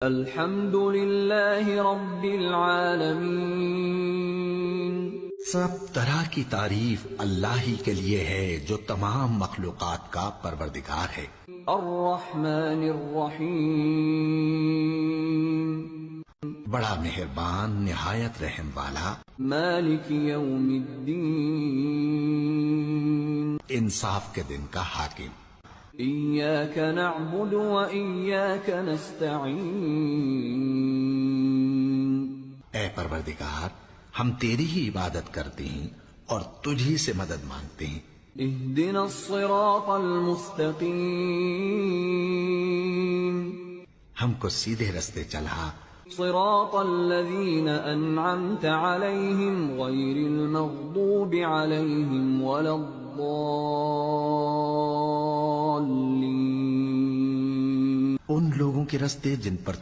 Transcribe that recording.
الحمد للہ رب العالمین، سب طرح کی تعریف اللہ ہی کے لیے ہے جو تمام مخلوقات کا پروردگار ہے۔ الرحمن الرحیم، بڑا مہربان نہایت رحم والا، مالک یوم الدین، انصاف کے دن کا حاکم۔ ایاک نعبد و ایاک نستعین، اے پروردگار، ہم تیری ہی عبادت کرتے ہیں اور تجھ ہی سے مدد مانگتے ہیں۔ اہدنا الصراط المستقیم، ہم کو سیدھے رستے چلا، صراط الذین انعمت علیہم غیر المغضوب علیہم ولا الضالین، ان لوگوں کے رستے جن پر